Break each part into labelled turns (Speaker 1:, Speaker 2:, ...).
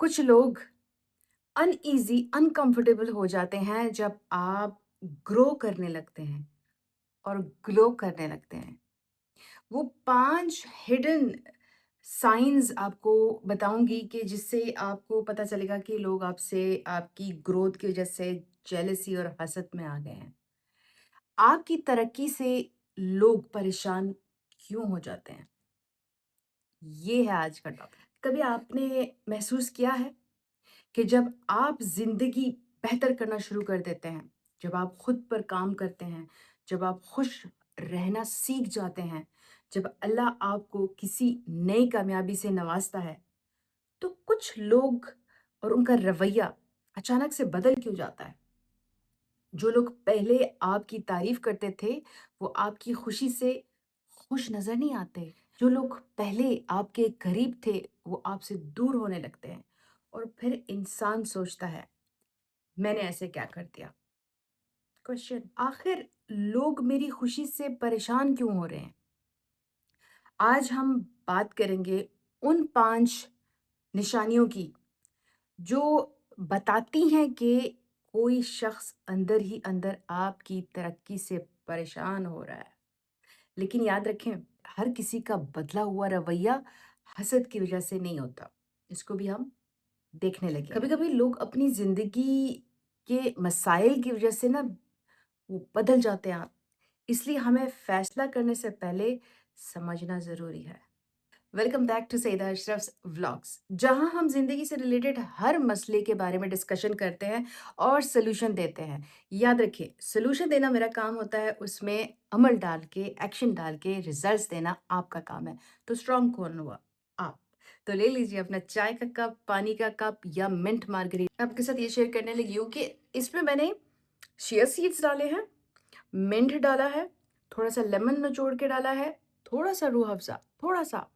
Speaker 1: कुछ लोग uneasy, uncomfortable हो जाते हैं जब आप ग्रो करने लगते हैं और ग्लो करने लगते हैं। वो 5 हिडन साइन्स आपको बताऊँगी कि जिससे आपको पता चलेगा कि लोग आपसे आपकी ग्रोथ की वज़ह से जेलसी और हसद में आ गए हैं। आपकी तरक्की से लोग परेशान क्यों हो जाते हैं? ये है आज का टॉपिक। कभी आपने महसूस किया है कि जब आप ज़िंदगी बेहतर करना शुरू कर देते हैं, जब आप खुद पर काम करते हैं, जब आप खुश रहना सीख जाते हैं, जब अल्लाह आपको किसी नई कामयाबी से नवाज़ता है, तो कुछ लोग और उनका रवैया अचानक से बदल क्यों जाता है? जो लोग पहले आपकी तारीफ़ करते थे, वो आपकी खुशी से खुश नज़र नहीं आते। जो लोग पहले आपके करीब थे, वो आपसे दूर होने लगते हैं और फिर इंसान सोचता है मैंने ऐसे क्या कर दिया? क्वेश्चन आखिर लोग मेरी खुशी से परेशान क्यों हो रहे हैं? आज हम बात करेंगे उन 5 निशानियों की जो बताती हैं कि कोई शख्स अंदर ही अंदर आपकी तरक्की से परेशान हो रहा है। लेकिन याद रखें, हर किसी का बदला हुआ रवैया हसद की वजह से नहीं होता। इसको भी हम देखने लगे। कभी-कभी लोग अपनी ज़िंदगी के मसाइल की वजह से ना वो बदल जाते हैं। इसलिए हमें फैसला करने से पहले समझना ज़रूरी है। Welcome back to Saeeda Ashraf's vlogs, जहां हम जिंदगी से रिलेटेड हर मसले के बारे में डिस्कशन करते हैं और सोल्यूशन देते हैं। याद रखिए, सोल्यूशन देना मेरा काम होता है, उसमें अमल डाल के, एक्शन डाल के रिजल्ट्स देना आपका काम है। तो स्ट्रॉन्ग कौन हुआ? आप। तो ले लीजिए अपना चाय का कप, पानी का कप या मिंट मार्गरीटा। आपके साथ ये शेयर करने लगी हूँ कि इसमें मैंने चिया सीड्स डाले हैं, मिंट डाला है, थोड़ा सा लेमन निचोड़ के डाला है, थोड़ा सा रूह अफ़ज़ा, थोड़ा सा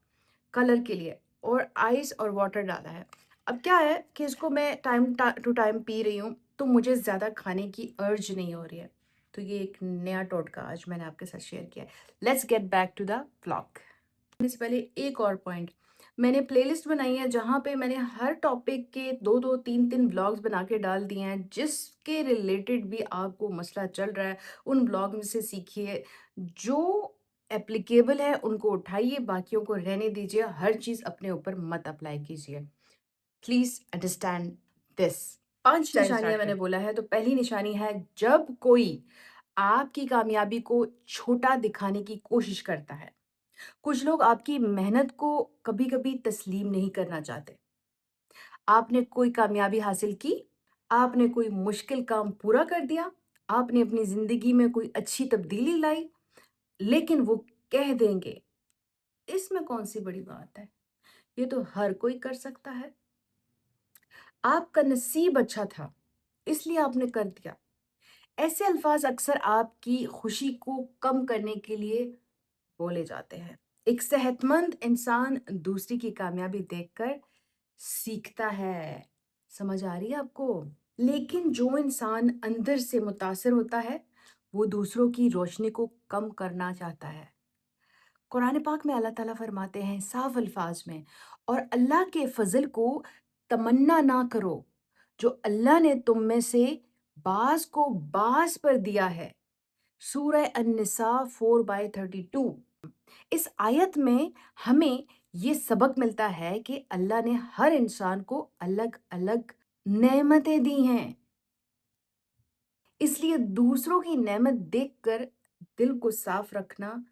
Speaker 1: कलर के लिए, और आइस और वाटर डाला है। अब क्या है कि इसको मैं टाइम टू टाइम पी रही हूँ, तो मुझे ज़्यादा खाने की अर्ज नहीं हो रही है। तो ये एक नया टोटका आज मैंने आपके साथ शेयर किया है। Let's get back to the vlog. इससे पहले एक और पॉइंट, मैंने प्लेलिस्ट बनाई है जहाँ पे मैंने हर टॉपिक के 2-2, 3-3 व्लॉग्स बना के डाल दिए हैं, जिसके रिलेटेड भी आपको मसला चल रहा है, उन व्लॉग में से सीखिए। जो एप्लीकेबल है उनको उठाइए, बाकियों को रहने दीजिए, हर चीज़ अपने ऊपर मत अप्लाई कीजिए। Please understand this. 5
Speaker 2: चलिए
Speaker 1: निशानियाँ
Speaker 2: स्टार्ट
Speaker 1: मैंने
Speaker 2: करें।
Speaker 1: बोला है, तो पहली निशानी है जब कोई आपकी कामयाबी को छोटा दिखाने की कोशिश करता है। कुछ लोग आपकी मेहनत को कभी-कभी तस्लीम नहीं करना चाहते। आपने कोई कामयाबी हासिल की, आपने कोई मुश्किल काम पूरा कर दिया, आपने अपनी ज़िंदगी में कोई अच्छी तब्दीली लाई, लेकिन वो कह देंगे, इसमें कौन-सी बड़ी बात है? ये तो हर कोई कर सकता है। आपका नसीब अच्छा था, इसलिए आपने कर दिया। ऐसे अल्फाज़ अक्सर आपकी खुशी को कम करने के लिए बोले जाते हैं। एक सेहतमंद इंसान दूसरी की कामयाबी देखकर सीखता है। समझ आ रही है आपको? लेकिन जो इंसान अंदर से मुतासिर होता है, वो दूसरों की रोशनी को कम करना चाहता है। कुरान पाक में अल्लाह ताला फरमाते हैं साफ अल्फाज में, और अल्लाह के फजल को तमन्ना ना करो जो अल्लाह ने तुम में से बाज को बाज पर दिया है। सूरह अन-निसा 4/32। इस आयत में हमें ये सबक मिलता है कि अल्लाह ने हर इंसान को अलग अलग नेमतें दी हैं, इसलिए दूसरों की नेमत देखकर दिल को साफ रखना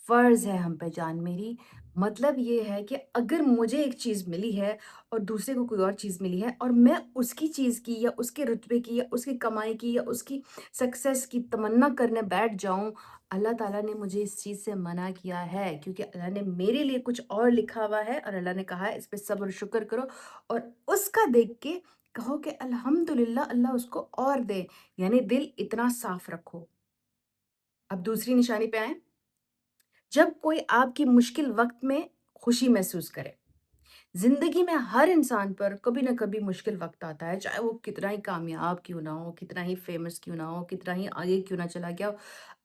Speaker 1: फ़र्ज़ है हम पे जान मेरी। मतलब ये है कि अगर मुझे एक चीज़ मिली है और दूसरे को कोई और चीज़ मिली है, और मैं उसकी चीज़ की या उसके रुतबे की या उसकी कमाई की या उसकी सक्सेस की तमन्ना करने बैठ जाऊँ, अल्लाह ताला ने मुझे इस चीज़ से मना किया है, क्योंकि अल्लाह ने मेरे लिए कुछ और लिखा हुआ है और अल्लाह ने कहा है इस पे सब्र शुक्र करो और उसका देख के कहो कि अल्हम्दुलिल्लाह, अल्लाह उसको और दे। यानी दिल इतना साफ रखो। अब दूसरी निशानी पे आएँ। जब कोई आपकी मुश्किल वक़्त में खुशी महसूस करे। ज़िंदगी में हर इंसान पर कभी न कभी मुश्किल वक़्त आता है, चाहे वो कितना ही कामयाब क्यों ना हो, कितना ही फ़ेमस क्यों ना हो, कितना ही आगे क्यों ना चला गया हो।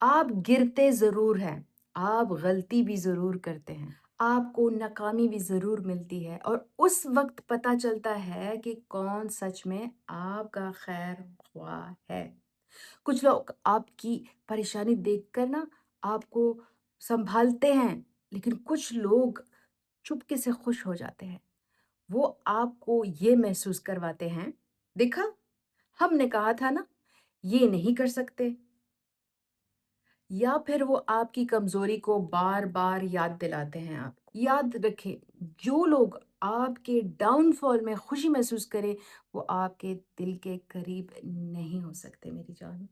Speaker 1: आप गिरते ज़रूर हैं, आप गलती भी ज़रूर करते हैं, आपको नाकामी भी ज़रूर मिलती है और उस वक़्त पता चलता है कि कौन सच में आपका खैर ख़्वाह है। कुछ लोग आपकी परेशानी देखकर ना आपको सँभालते हैं, लेकिन कुछ लोग चुपके से खुश हो जाते हैं। वो आपको ये महसूस करवाते हैं, देखा हमने कहा था ना, ये नहीं कर सकते। या फिर वो आपकी कमज़ोरी को बार-बार याद दिलाते हैं आपको। याद रखें, जो लोग आपके डाउनफॉल में खुशी महसूस करें, वो आपके दिल के करीब नहीं हो सकते मेरी जान।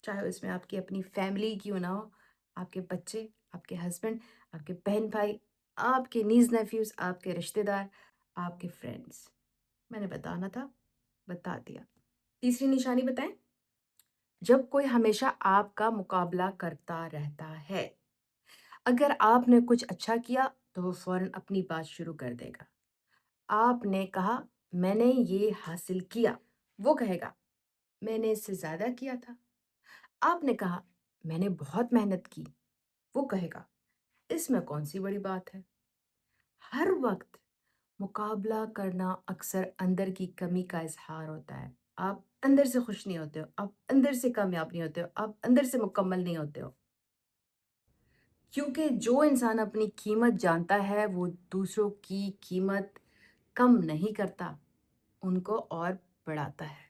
Speaker 1: चाहे उसमें आपकी अपनी फैमिली क्यों ना हो, आपके बच्चे, आपके हस्बैंड, आपके बहन-भाई, आपके नीज़-नेफ्यूज़, आपके रिश्तेदार, आपके फ्रेंड्स। मैंने बताना था, बता दिया। तीसरी निशानी बताएँ? जब कोई हमेशा आपका मुकाबला करता रहता है। अगर आपने कुछ अच्छा किया, तो वो फ़ौरन अपनी बात शुरू कर देगा। आपने कहा, "मैंने ये हासिल किया", वो कहेगा, "मैंने इससे ज़्यादा किया था।" आपने कहा, "मैंने बहुत मेहनत की", वो कहेगा, "इसमें कौन-सी बड़ी बात है?" हर वक़्त मुकाबला करना अक्सर अंदर की कमी का इज़हार होता है। आप अंदर से खुश नहीं होते हो, आप अंदर से कामयाब नहीं होते हो, आप अंदर से मुकम्मल नहीं होते हो। क्योंकि जो इंसान अपनी कीमत जानता है, वो दूसरों की कीमत कम नहीं करता, उनको और बढ़ाता है।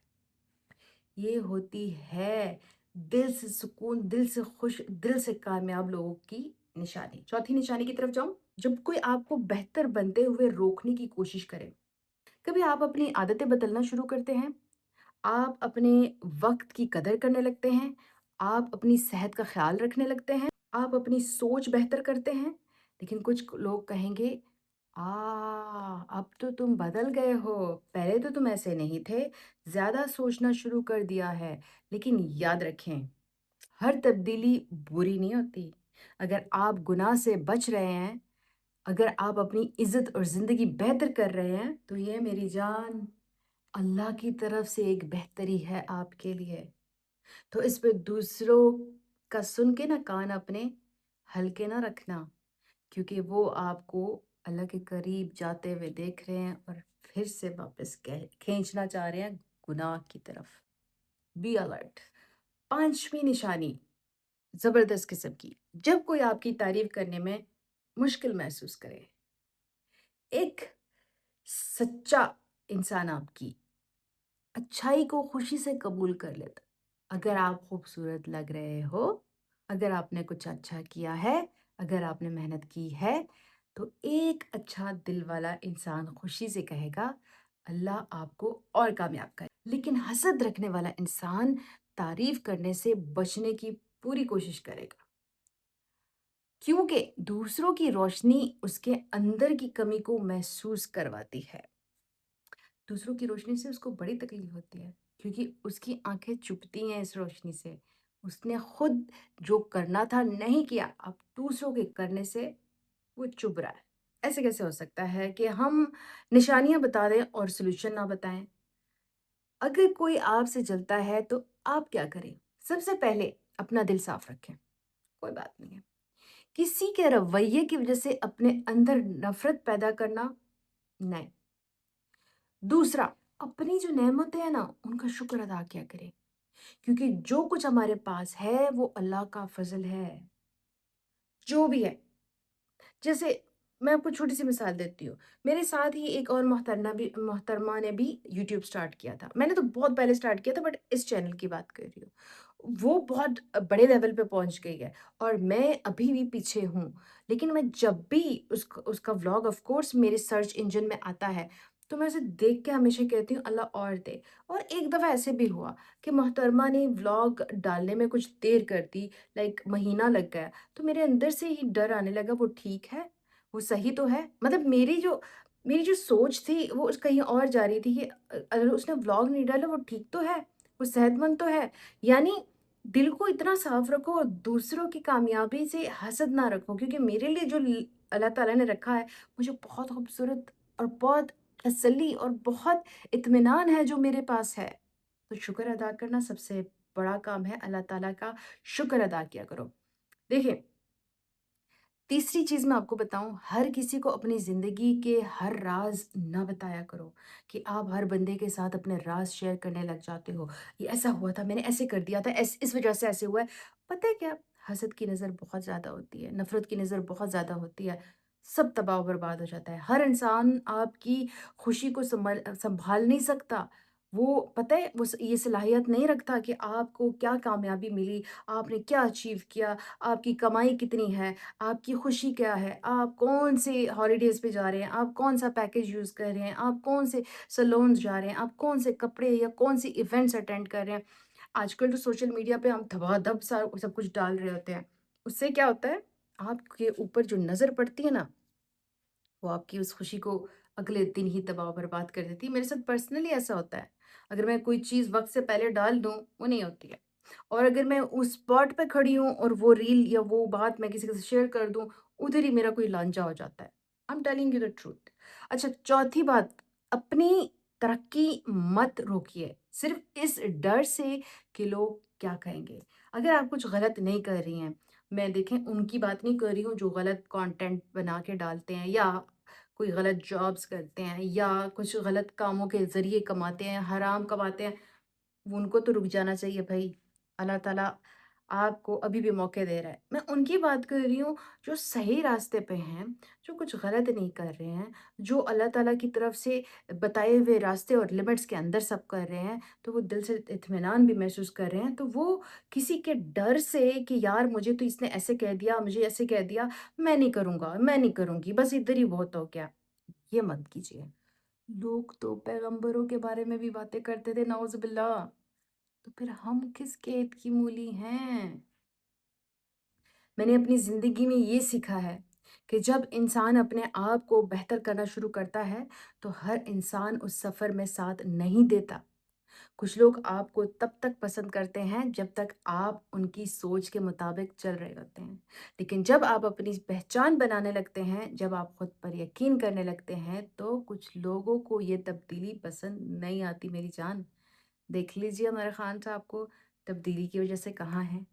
Speaker 1: ये होती है दिल से सुकून, दिल से खुश, दिल से कामयाब लोगों की निशानी। चौथी निशानी की तरफ जाऊँ? जब कोई आपको बेहतर बनते हुए रोकने की कोशिश करे। कभी आप अपनी आदतें बदलना शुरू करते हैं, आप अपने वक़्त की कदर करने लगते हैं, आप अपनी सेहत का ख़्याल रखने लगते हैं, आप अपनी सोच बेहतर करते हैं, लेकिन कुछ लोग कहेंगे, अब तो तुम बदल गए हो, पहले तो तुम ऐसे नहीं थे, ज़्यादा सोचना शुरू कर दिया है।" लेकिन याद रखें, हर तब्दीली बुरी नहीं होती। अगर आप गुनाह से बच रहे हैं, अगर आप अपनी इज़्ज़त और ज़िंदगी बेहतर कर रहे हैं, तो ये मेरी जान अल्लाह की तरफ से एक बेहतरी है आपके लिए। तो इस पे दूसरों का सुन के ना कान अपने हल्के ना रखना, क्योंकि वो आपको अल्लाह के करीब जाते हुए देख रहे हैं और फिर से वापस खींचना चाह रहे हैं गुनाह की तरफ। Be alert. पांचवी निशानी जबरदस्त किस्म की, जब कोई आपकी तारीफ करने में मुश्किल महसूस करे। एक सच्चा इंसान आपकी अच्छाई को खुशी से कबूल कर लेता। अगर आप खूबसूरत लग रहे हो, अगर आपने कुछ अच्छा किया है, अगर आपने मेहनत की है, तो एक अच्छा दिल वाला इंसान खुशी से कहेगा, अल्लाह आपको और कामयाब करे। लेकिन हसद रखने वाला इंसान तारीफ करने से बचने की पूरी कोशिश करेगा, क्योंकि दूसरों की रोशनी उसके अंदर की कमी को महसूस करवाती है। दूसरों की रोशनी से उसको बड़ी तकलीफ होती है, क्योंकि उसकी आंखें चुभती हैं इस रोशनी से। उसने खुद जो करना था नहीं किया, अब दूसरों के करने से वो चुभ रहा है। ऐसे कैसे हो सकता है कि हम निशानियां बता दें और सोल्यूशन ना बताएं? अगर कोई आपसे जलता है तो आप क्या करें? सबसे पहले अपना दिल साफ रखें, कोई बात नहीं है। किसी के रवैये की वजह से अपने अंदर नफरत पैदा करना नहीं। दूसरा, अपनी जो नेमतें हैं ना, उनका शुक्र अदा किया करें, क्योंकि जो कुछ हमारे पास है वो अल्लाह का फजल है। जो भी है, जैसे मैं आपको छोटी-सी मिसाल देती हूँ। मेरे साथ ही एक और मोहतरमा ने भी यूट्यूब स्टार्ट किया था। मैंने तो बहुत पहले स्टार्ट किया था, बट इस चैनल की बात कर रही हूँ। वो बहुत बड़े लेवल पे पहुँच गई है और मैं अभी भी पीछे हूँ। लेकिन मैं जब भी उसका व्लॉग ऑफ कोर्स मेरे सर्च इंजन में आता है, तो मैं उसे देख के हमेशा कहती हूँ अल्लाह और दे। और एक दफ़ा ऐसे भी हुआ कि मोहतरमा ने व्लॉग डालने में कुछ देर कर दी, लाइक महीना लग गया। तो मेरे अंदर से ही डर आने लगा, वो ठीक है? वो सही तो है? मतलब मेरी जो सोच थी वो कहीं और जा रही थी कि अगर उसने व्लॉग नहीं डाला वो ठीक तो है? वो सेहतमंद तो है? यानी दिल को इतना साफ रखो और दूसरों की कामयाबी से हसद ना रखो, क्योंकि मेरे लिए जो अल्लाह ताला ने रखा है, मुझे बहुत खूबसूरत और बहुत तसल्ली और बहुत इत्मीनान है जो मेरे पास है। तो शुक्र अदा करना सबसे बड़ा काम है, अल्लाह ताला का शुक्र अदा किया करो। देखिए, तीसरी चीज़ मैं आपको बताऊँ, हर किसी को अपनी ज़िंदगी के हर राज़ ना बताया करो कि आप हर बंदे के साथ अपने राज़ शेयर करने लग जाते हो। ये ऐसा हुआ था, मैंने ऐसे कर दिया था, इस वज़ह से ऐसे हुआ है। पता है क्या? हसद की नज़र बहुत ज़्यादा होती है, नफ़रत की नज़र बहुत ज़्यादा होती है, सब तबाह बर्बाद हो जाता है। हर इंसान आपकी खुशी को सँभाल नहीं सकता। वो पता है, वो ये सलाहियत नहीं रखता कि आपको क्या कामयाबी मिली, आपने क्या अचीव किया, आपकी कमाई कितनी है, आपकी खुशी क्या है? आप कौन से हॉलिडेज़ पे जा रहे हैं? आप कौन-सा पैकेज यूज़ कर रहे हैं? आप कौन से सैलून्स जा रहे हैं? आप कौन से कपड़े या कौन-सी इवेंट्स अटेंड कर रहे हैं? आजकल तो सोशल मीडिया पे हम धबाधब सा सब कुछ डाल रहे होते हैं। उससे क्या होता है? आपके ऊपर जो नज़र पड़ती है ना, वो आपकी उस खुशी को अगले दिन ही तबाह-बर्बाद कर देती है। मेरे साथ पर्सनली ऐसा होता है। अगर मैं कोई चीज़ वक़्त से पहले डाल दूँ, वो नहीं होती है। और अगर मैं उस स्पॉट पे खड़ी हूँ और वो रील या वो बात मैं किसी के साथ शेयर कर दूँ, उधर ही मेरा कोई लांछा हो जाता है। I am telling you the truth. अच्छा, चौथी बात, अपनी तरक्की मत रोकिए, सिर्फ़ इस डर से कि लोग क्या कहेंगे। अगर आप कुछ गलत नहीं कर रही हैं, मैं देखें उनकी बात नहीं कर रही हूँ जो गलत कंटेंट बना के डालते हैं या कोई गलत जॉब्स करते हैं या कुछ गलत कामों के ज़रिए कमाते हैं, हराम कमाते हैं। उनको तो रुक जाना चाहिए भई। अल्लाह ताला आपको अभी भी मौके दे रहा है। मैं उनकी बात कर रही हूँ जो सही रास्ते पे हैं, जो कुछ गलत नहीं कर रहे हैं, जो अल्लाह ताला की तरफ से बताए हुए रास्ते और लिमिट्स के अंदर सब कर रहे हैं, तो वो दिल से इत्मीनान भी महसूस कर रहे हैं। तो वो किसी के डर से कि यार मुझे तो इसने ऐसे कह दिया, मुझे ऐसे कह दिया, मैं नहीं करूँगा, मैं नहीं करूँगी, बस इधर ही बहुत हो गया। ये मत कीजिए। लोग तो पैगंबरों के बारे में भी बातें करते थे, नाउज़ बिल्लाह। तो फिर हम किस खेत की मूली हैं? मैंने अपनी ज़िंदगी में ये सीखा है कि जब इंसान अपने आप को बेहतर करना शुरू करता है, तो हर इंसान उस सफ़र में साथ नहीं देता। कुछ लोग आपको तब तक पसंद करते हैं जब तक आप उनकी सोच के मुताबिक चल रहे होते हैं। लेकिन जब आप अपनी पहचान बनाने लगते हैं, जब आप खुद पर यकीन करने लगते हैं, तो कुछ लोगों को ये तब्दीली पसंद नहीं आती मेरी जान। देख लीजिए हमारे खान साहब को तब्दीली की वजह से कहाँ हैं,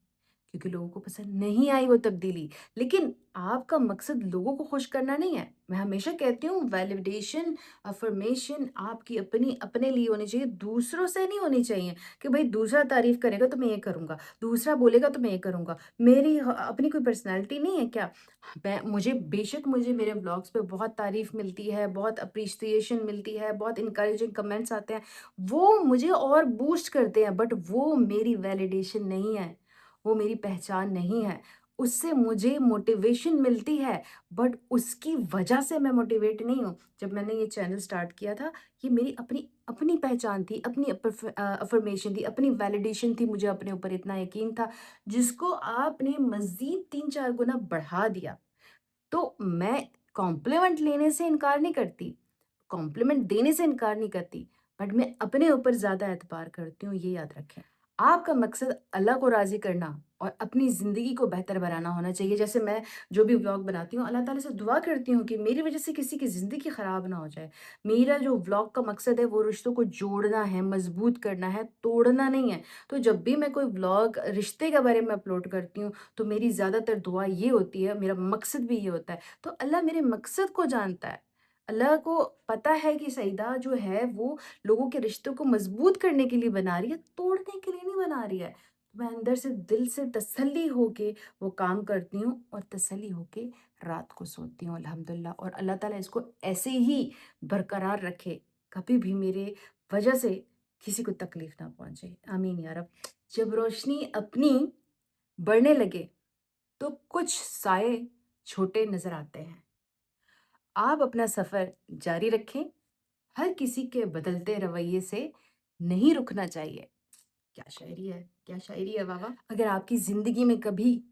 Speaker 1: क्योंकि लोगों को पसंद नहीं आई वो तब्दीली। लेकिन आपका मकसद लोगों को खुश करना नहीं है। मैं हमेशा कहती हूँ वैलिडेशन, अफ़र्मेशन आपकी अपनी अपने लिए होनी चाहिए, दूसरों से नहीं होनी चाहिए कि भई दूसरा तारीफ़ करेगा तो मैं ये करूँगा, दूसरा बोलेगा तो मैं ये करूँगा। मेरी अपनी कोई पर्सनैलिटी नहीं है क्या? मुझे मेरे व्लॉग्स पे बहुत तारीफ़ मिलती है, बहुत एप्रिसिएशन मिलती है, बहुत एनकरेजिंग कमेंट्स आते हैं। वो मुझे और बूस्ट करते हैं, बट वो मेरी वैलिडेशन नहीं है, वो मेरी पहचान नहीं है। उससे मुझे मोटिवेशन मिलती है, बट उसकी वजह से मैं मोटिवेट नहीं हूँ। जब मैंने ये चैनल स्टार्ट किया था, ये मेरी अपनी अपनी पहचान थी, अपनी अफ़र्मेशन थी, अपनी वैलिडेशन थी, मुझे अपने ऊपर इतना यकीन था, जिसको आपने मज़ीद 3-4 गुना बढ़ा दिया। तो मैं कॉम्प्लीमेंट लेने से इनकार नहीं करती, कॉम्प्लीमेंट देने से इनकार नहीं करती, बट मैं अपने ऊपर ज़्यादा एतबार करती हूँ, ये याद रखें। आपका मकसद अल्लाह को राज़ी करना और अपनी ज़िंदगी को बेहतर बनाना होना चाहिए। जैसे मैं जो भी व्लॉग बनाती हूँ, अल्लाह ताला से दुआ करती हूँ कि मेरी वज़ह से किसी की ज़िंदगी ख़राब ना हो जाए। मेरा जो व्लॉग का मकसद है, वो रिश्तों को जोड़ना है, मज़बूत करना है, तोड़ना नहीं है। तो जब भी मैं कोई व्लॉग रिश्ते के बारे में अपलोड करती हूँ, तो मेरी ज़्यादातर दुआ ये होती है, मेरा मकसद भी ये होता है। तो अल्लाह मेरे मकसद को जानता है। अल्लाह को पता है कि सईदा जो है वो लोगों के रिश्तों को मज़बूत करने के लिए बना रही है, तोड़ने के लिए नहीं बना रही है। मैं अंदर से दिल से तसल्ली होके वो काम करती हूँ और तसल्ली होके रात को सोती हूँ अल्हम्दुलिल्लाह, और अल्लाह ताला इसको ऐसे ही बरकरार रखे, कभी भी मेरे वजह से किसी को तकलीफ़ ना पहुँचे। आमीन या रब। जब रोशनी अपनी बढ़ने लगे, तो कुछ साए छोटे नज़र आते हैं। आप अपना सफ़र जारी रखें, हर किसी के बदलते रवैये से नहीं रुकना चाहिए। क्या शायरी है! क्या शायरी है वाह, वाह! अगर आपकी ज़िंदगी में कभी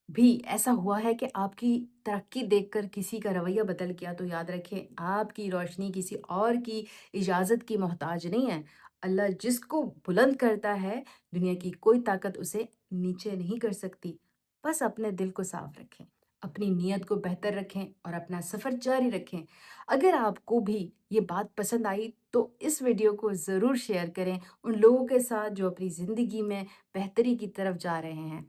Speaker 1: भी ऐसा हुआ है कि आपकी तरक्की देखकर किसी का रवैया बदल गया, तो याद रखें आपकी रोशनी किसी और की इजाज़त की मोहताज नहीं है। अल्लाह जिसको बुलंद करता है, दुनिया की कोई ताकत उसे नीचे नहीं कर सकती। बस अपने दिल को साफ रखें, अपनी नीयत को बेहतर रखें और अपना सफ़र जारी रखें। अगर आपको भी ये बात पसंद आई, तो इस वीडियो को ज़रूर शेयर करें उन लोगों के साथ जो अपनी ज़िंदगी में बेहतरी की तरफ जा रहे हैं।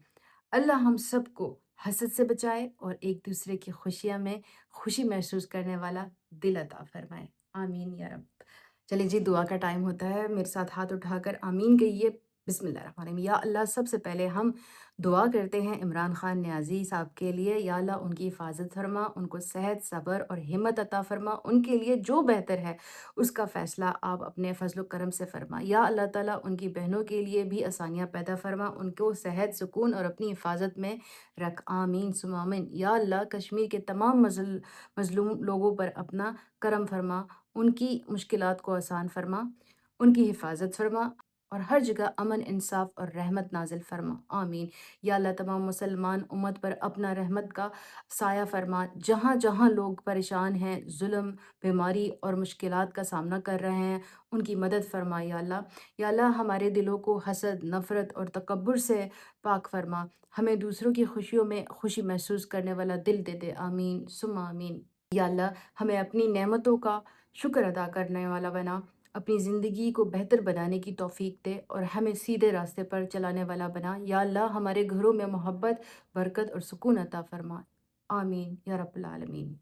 Speaker 1: अल्लाह हम सबको حسد سے بچائے اور ایک دوسرے کی خوشیاں میں خوشی محسوس کرنے والا دل عطا فرمائے۔ آمین یا رب۔ چلیے جی، دعا کا ٹائم ہوتا ہے، میرے ساتھ ہاتھ اٹھا کر آمین کہیے۔ بسم اللہ الرحمن الرحیم۔ یا اللہ، سب سے پہلے ہم دعا کرتے ہیں عمران خان نیازی صاحب کے لیے۔ یا اللہ، ان کی حفاظت فرما، ان کو صحت، صبر اور ہمت عطا فرما، ان کے لیے جو بہتر ہے اس کا فیصلہ آپ اپنے فضل و کرم سے فرما۔ یا اللہ تعالیٰ، ان کی بہنوں کے لیے بھی آسانیاں پیدا فرما، ان کو صحت، سکون اور اپنی حفاظت میں رکھ۔ آمین ثم آمین۔ یا اللہ، کشمیر کے تمام مظلوم لوگوں پر اپنا کرم فرما، ان کی مشکلات کو آسان فرما، ان کی حفاظت فرما اور ہر جگہ امن، انصاف اور رحمت نازل فرما۔ آمین۔ یا اللہ، تمام مسلمان امت پر اپنا رحمت کا سایہ فرما، جہاں جہاں لوگ پریشان ہیں، ظلم، بیماری اور مشکلات کا سامنا کر رہے ہیں، ان کی مدد فرما یا اللہ۔ یا اللہ، ہمارے دلوں کو حسد، نفرت اور تکبر سے پاک فرما، ہمیں دوسروں کی خوشیوں میں خوشی محسوس کرنے والا دل دے دے۔ آمین ثم آمین۔ یا اللہ، ہمیں اپنی نعمتوں کا شکر ادا کرنے والا بنا، اپنی زندگی کو بہتر بنانے کی توفیق دے اور ہمیں سیدھے راستے پر چلانے والا بنا۔ یا اللہ، ہمارے گھروں میں محبت، برکت اور سکون عطا فرما۔ آمین یا رب العالمین۔